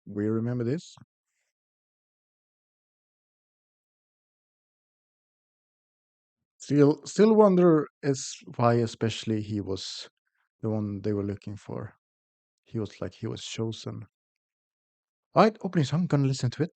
We remember this. Still wonder is why especially he was the one they were looking for. He was chosen. All right, opening song. Gonna listen to it.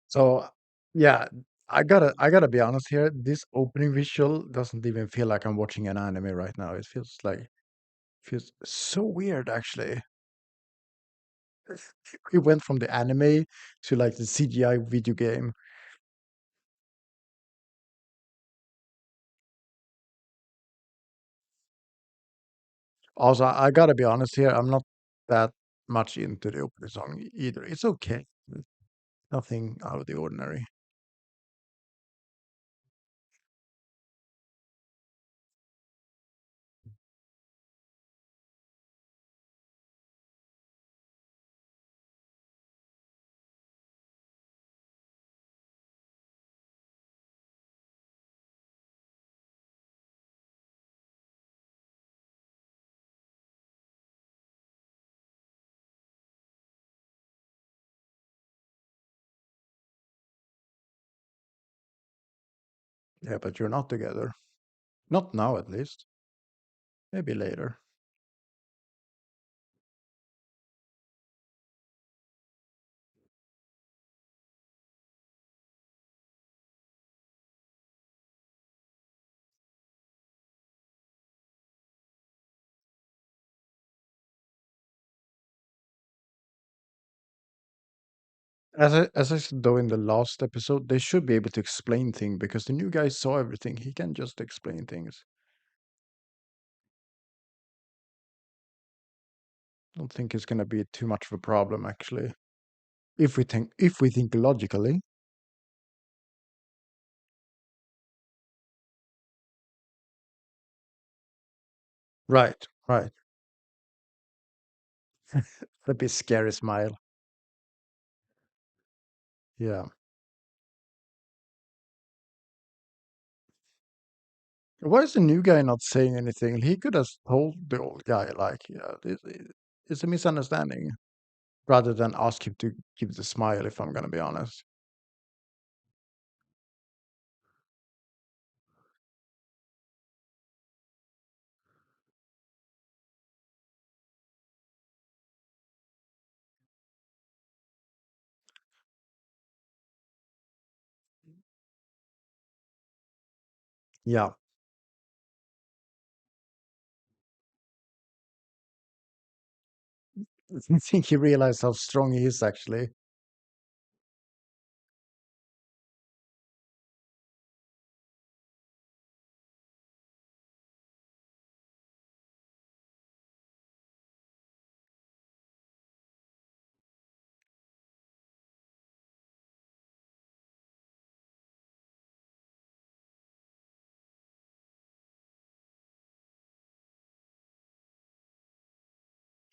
So yeah, I gotta be honest here. This opening visual doesn't even feel like I'm watching an anime right now. It feels so weird actually. We went from the anime to like the CGI video game. Also, I gotta be honest here. I'm not that much into the opening song either. It's okay. Nothing out of the ordinary. Yeah, but you're not together. Not now, at least. Maybe later. As I said though in the last episode, they should be able to explain things because the new guy saw everything. He can just explain things. Don't think it's gonna be too much of a problem actually. If we think logically. Right, right. The bit scary smile. Yeah. Why is the new guy not saying anything? He could have told the old guy, like, yeah, it's a misunderstanding, rather than ask him to give the smile, if I'm gonna be honest. Yeah. I think he realized how strong he is actually.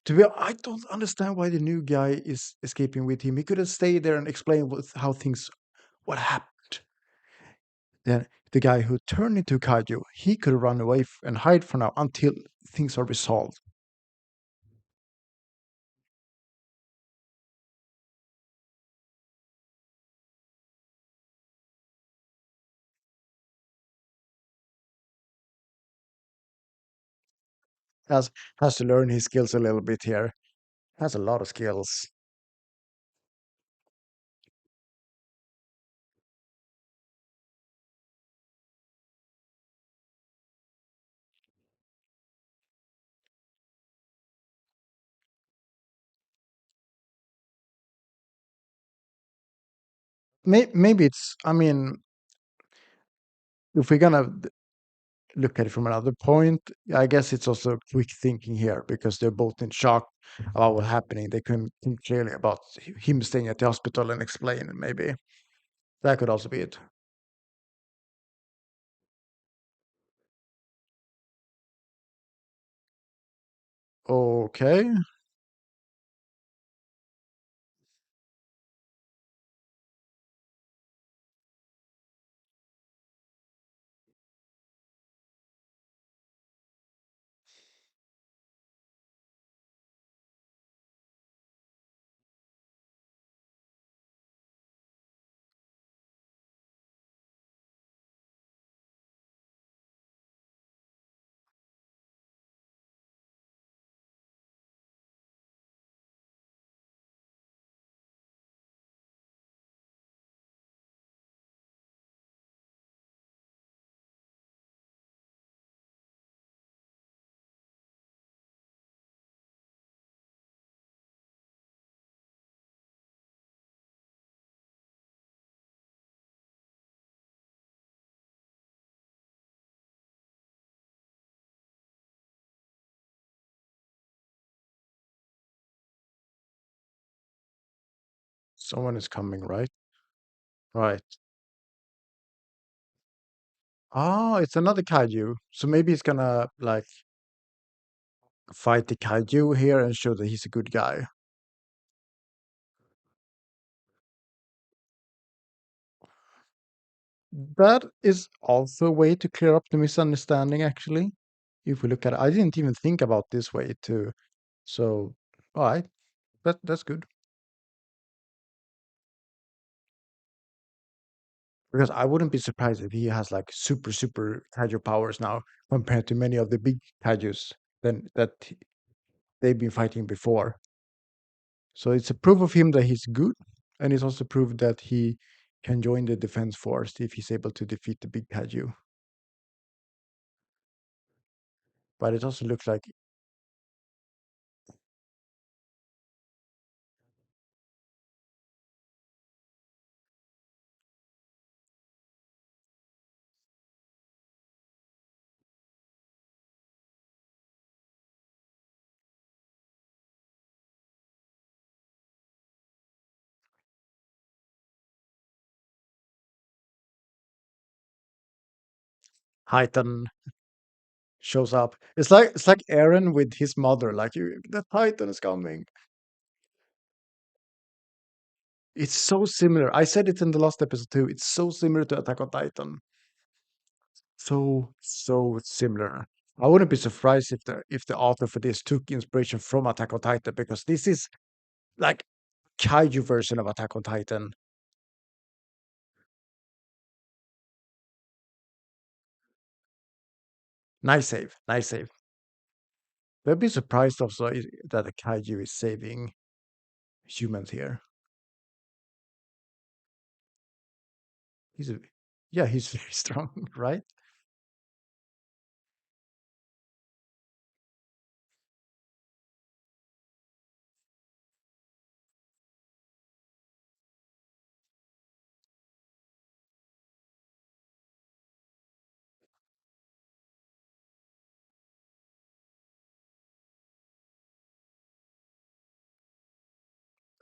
I don't understand why the new guy is escaping with him. He could have stayed there and explained what happened. Then the guy who turned into Kaiju, he could run away and hide for now until things are resolved. Has has to learn his skills a little bit here. Has a lot of skills. maybe it's. I mean, if we're gonna look at it from another point, I guess it's also quick thinking here because they're both in shock about what's happening. They couldn't think clearly about him staying at the hospital and explain. Maybe that could also be it. Okay. Someone is coming, right? Right. Oh, it's another kaiju. So maybe he's gonna like fight the kaiju here and show that he's a good guy. That is also a way to clear up the misunderstanding, actually. If we look at it, I didn't even think about this way too. So, all right, that's good. Because I wouldn't be surprised if he has like super kaiju powers now compared to many of the big kaijus than they've been fighting before. So it's a proof of him that he's good, and it's also proof that he can join the defense force if he's able to defeat the big kaiju. But it also looks like Titan shows up. It's like Aaron with his mother. Like the Titan is coming. It's so similar. I said it in the last episode too. It's so similar to Attack on Titan. So similar. I wouldn't be surprised if the author for this took inspiration from Attack on Titan because this is like kaiju version of Attack on Titan. Nice save, nice save. I'd be surprised also that a kaiju is saving humans here. He's a, yeah, he's very strong, right?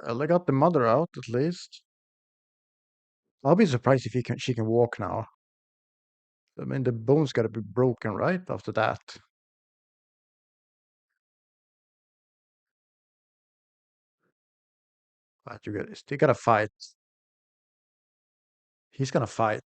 They got the mother out at least. I'll be surprised if she can walk now. I mean, the bone's got to be broken, right? After that, but you got still gotta fight. He's gonna fight.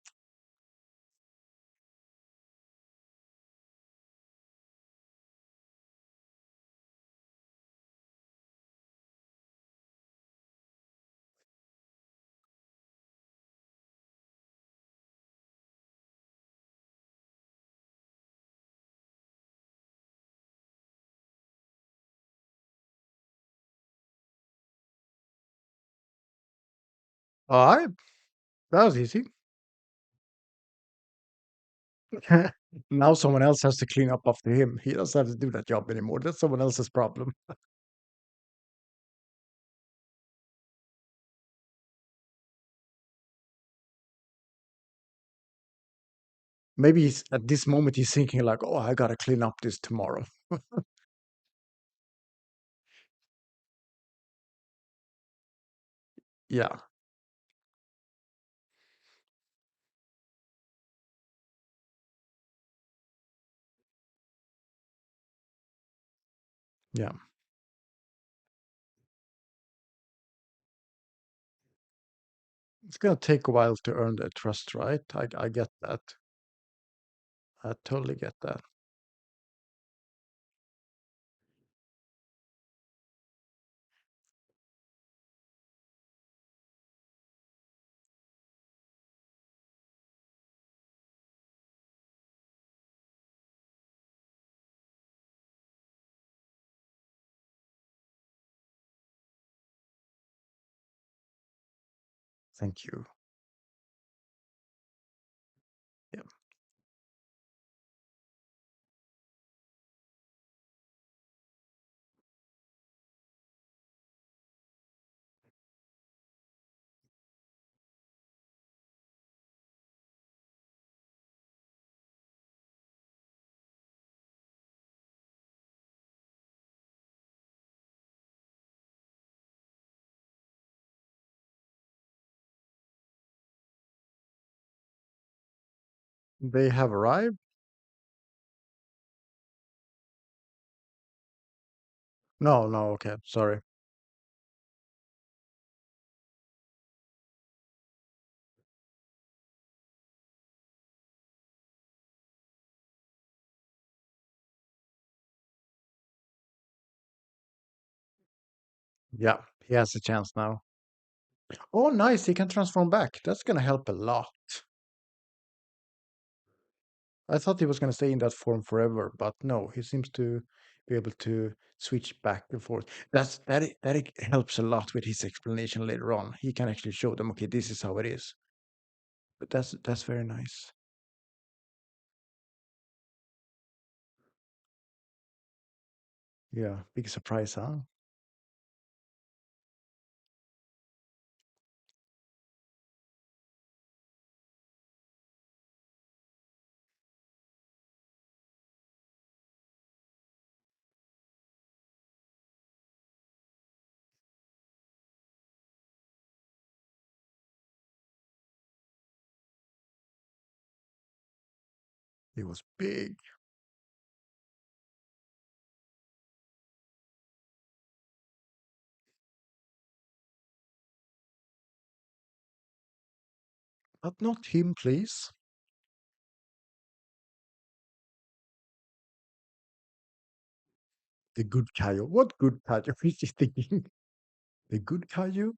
All right, that was easy. Now someone else has to clean up after him. He doesn't have to do that job anymore. That's someone else's problem. Maybe at this moment he's thinking like, "Oh, I gotta clean up this tomorrow." Yeah, yeah. It's gonna take a while to earn their trust, right? I get that. I totally get that. Thank you. Yeah. They have arrived? No, no, okay, sorry. Yeah, he has a chance now. Oh, nice, he can transform back. That's gonna help a lot. I thought he was gonna stay in that form forever, but no, he seems to be able to switch back and forth. That helps a lot with his explanation later on. He can actually show them, okay, this is how it is. But that's very nice. Yeah, big surprise, huh? It was big, but not him, please. The good Kaiju. What good Kaiju is he thinking? The good Kaiju?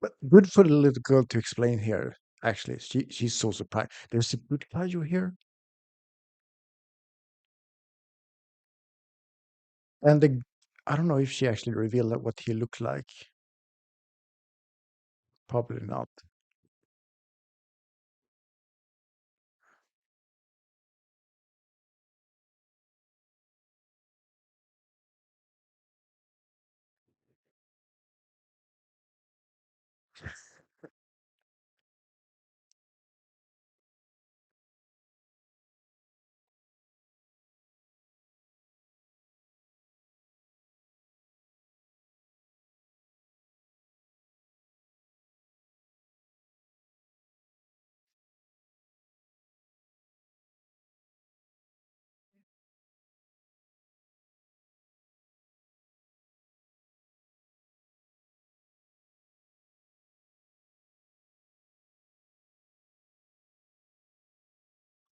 But good for the little girl to explain here. Actually, she's so surprised. There's a good Kaiju here, and I don't know if she actually revealed what he looked like. Probably not.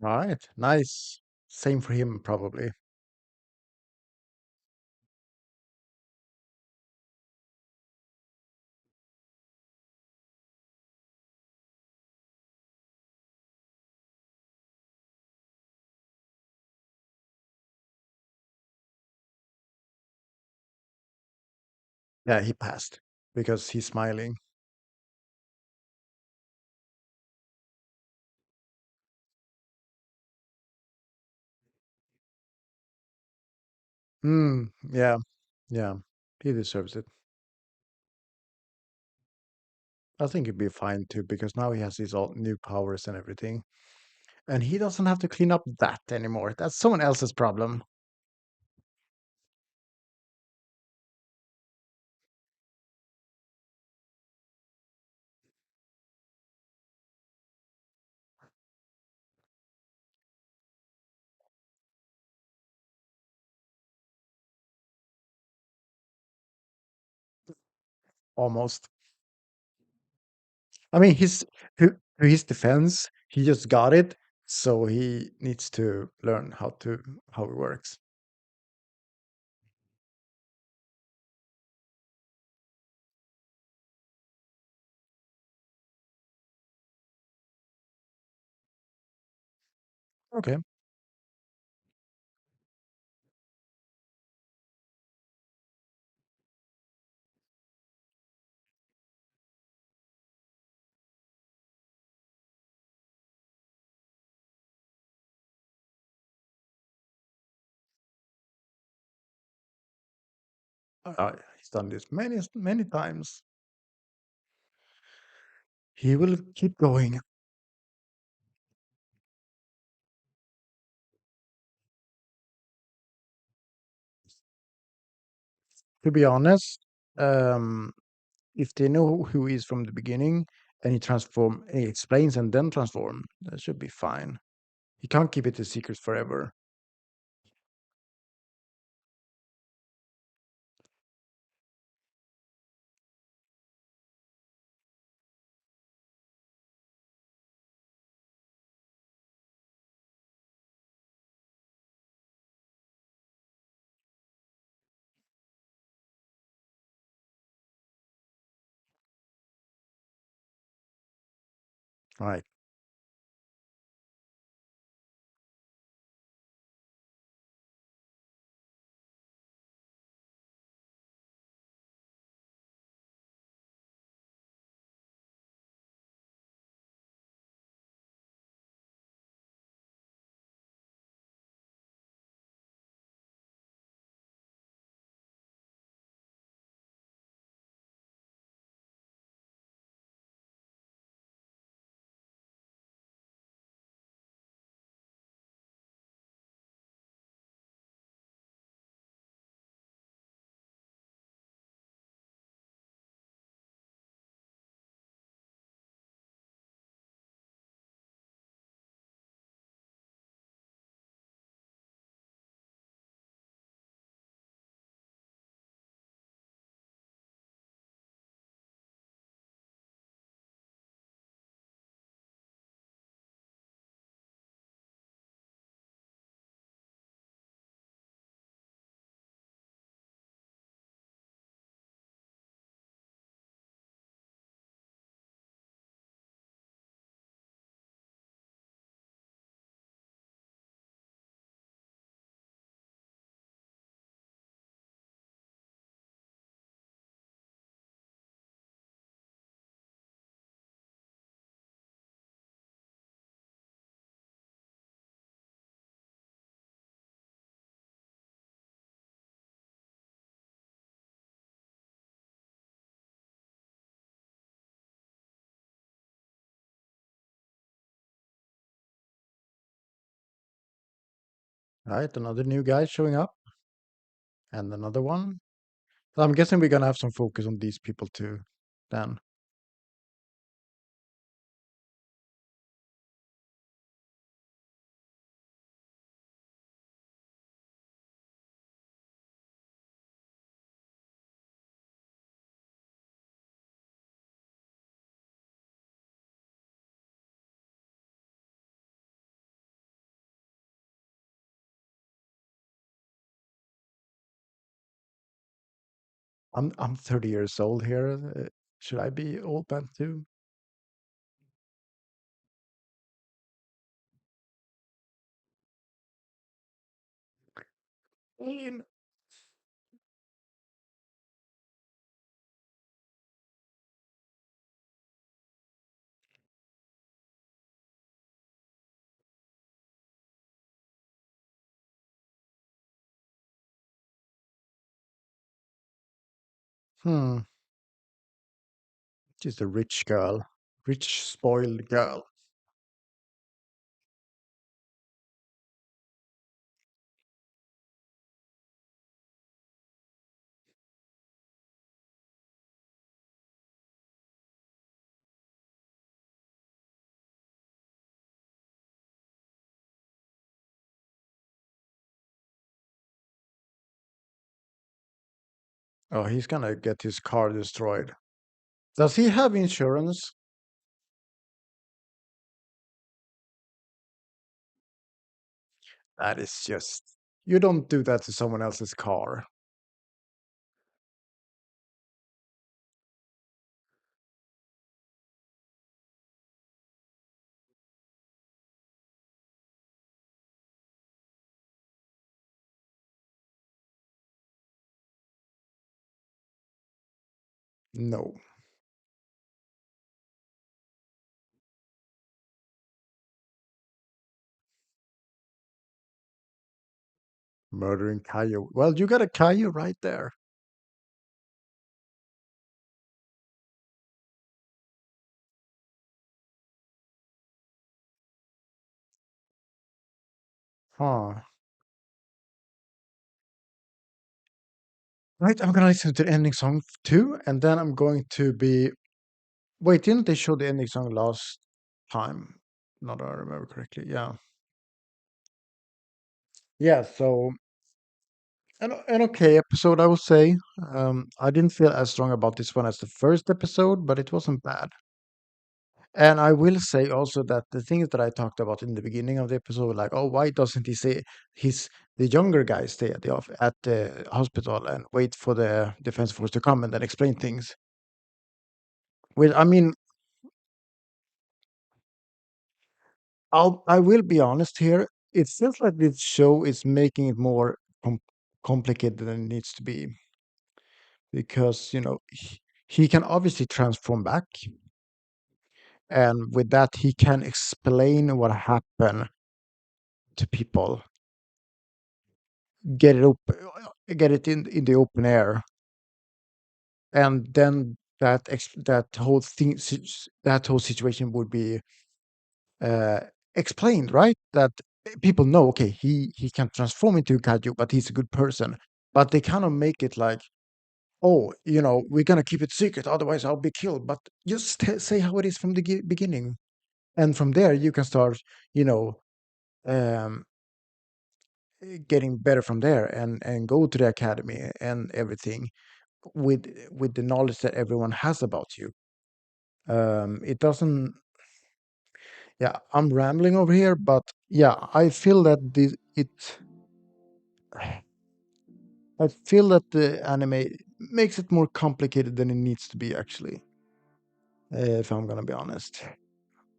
All right, nice. Same for him, probably. Yeah, he passed because he's smiling. Hmm. Yeah. Yeah. He deserves it. I think he'd be fine too because now he has his all new powers and everything, and he doesn't have to clean up that anymore. That's someone else's problem. Almost. I mean, to his defense, he just got it, so he needs to learn how it works. Okay. He's done this many times. He will keep going. To be honest, um, if they know who he is from the beginning and he explains and then transform, that should be fine. He can't keep it a secret forever. Right. Right. Another new guy showing up, and another one. So I'm guessing we're gonna have some focus on these people too. Then. I'm 30 years old here. Should I be old man too? Mm. Hmm. She's a rich girl, rich spoiled girl. Oh, he's gonna get his car destroyed. Does he have insurance? That is just, you don't do that to someone else's car. No. Murdering Kaiju. Well, you got a Kaiju right there. Huh. Right, I'm gonna listen to the ending song too, and then I'm going to be. Wait, didn't they show the ending song last time? Not that I remember correctly. Yeah. Yeah, so an okay episode, I would say. I didn't feel as strong about this one as the first episode, but it wasn't bad. And I will say also that the things that I talked about in the beginning of the episode, like, oh, why doesn't he say the younger guy stay at at the hospital and wait for the defense force to come and then explain things? Well, I mean, I will be honest here. It feels like this show is making it more complicated than it needs to be because he can obviously transform back, and with that he can explain what happened to people, get it up, get it in the open air, and then that whole thing, that whole situation would be uh, explained, right? That people know, okay, he can transform into a kaiju, but he's a good person. But they kind of make it like, oh, we're gonna keep it secret, otherwise I'll be killed. But just say how it is from the beginning, and from there you can start, you know, um, getting better from there, and go to the academy and everything with the knowledge that everyone has about you. It doesn't. Yeah, I'm rambling over here, but yeah, I feel that I feel that the anime makes it more complicated than it needs to be, actually. If I'm gonna be honest,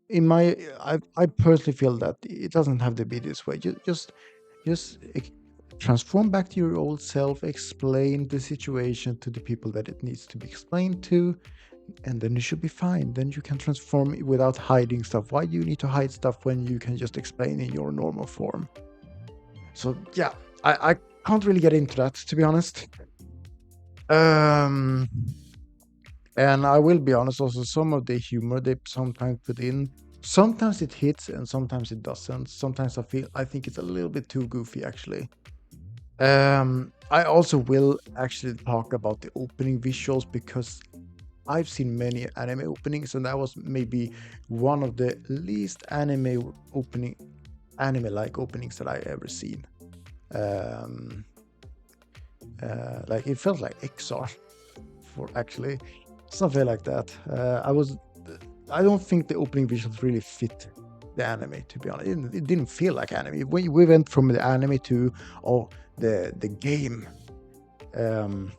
I personally feel that it doesn't have to be this way. Just transform back to your old self, explain the situation to the people that it needs to be explained to, and then you should be fine. Then you can transform without hiding stuff. Why do you need to hide stuff when you can just explain in your normal form? So yeah, I can't really get into that, to be honest. Um, and I will be honest, also some of the humor they sometimes put in, sometimes it hits and sometimes it doesn't. Sometimes I think it's a little bit too goofy, actually. I also will actually talk about the opening visuals because I've seen many anime openings, and that was maybe one of the least anime-like openings that I ever seen. Um, like it felt like XR for actually something like that. I don't think the opening visuals really fit the anime, to be honest. It didn't feel like anime. We went from the anime to the game. Um,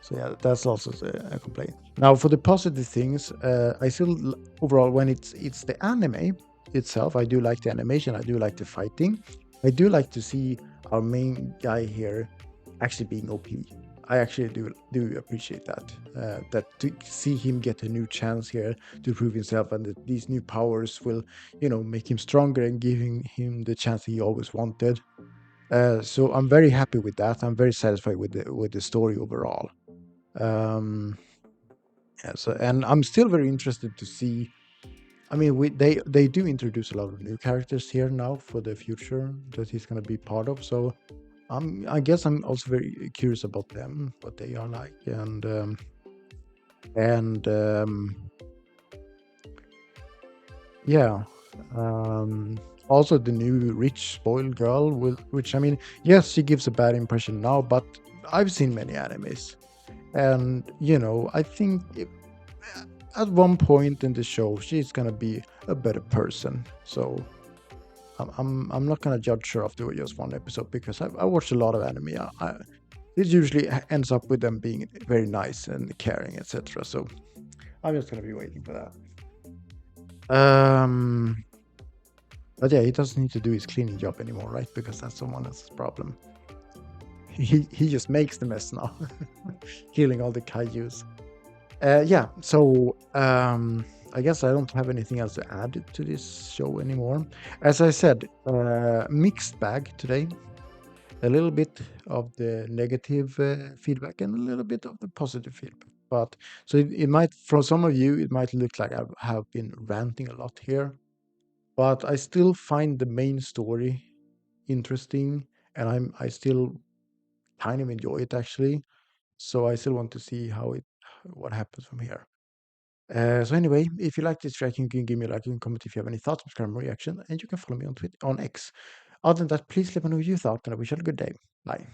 So yeah, that's also a complaint. Now for the positive things, I still overall when it's the anime itself, I do like the animation, I do like the fighting, I do like to see our main guy here actually being OP. I actually do appreciate that. That to see him get a new chance here to prove himself, and that these new powers will, make him stronger and giving him the chance he always wanted. So I'm very happy with that. I'm very satisfied with the story overall. Um, Yeah, so and I'm still very interested to see. I mean, they do introduce a lot of new characters here now for the future that he's going to be part of. So I guess I'm also very curious about them, what they are like, and yeah. Um, Also, the new rich spoiled girl, which I mean, yes, she gives a bad impression now, but I've seen many animes, and I think at one point in the show she's gonna be a better person. So I'm not gonna judge her after just one episode because I watched a lot of anime. It usually ends up with them being very nice and caring, etc. So I'm just gonna be waiting for that. But yeah, he doesn't need to do his cleaning job anymore, right? Because that's someone else's problem. He just makes the mess now, killing all the kaijus. Yeah, so I guess I don't have anything else to add to this show anymore. As I said, mixed bag today. A little bit of the negative feedback and a little bit of the positive feedback. But so it might, for some of you, it might look like I have been ranting a lot here. But I still find the main story interesting, and I still kind of enjoy it actually. So I still want to see what happens from here. So anyway, if you like this track, you can give me a like and comment if you have any thoughts, subscribe, and reaction, and you can follow me on Twitter, on X. Other than that, please let me know what you thought, and I wish you a good day. Bye.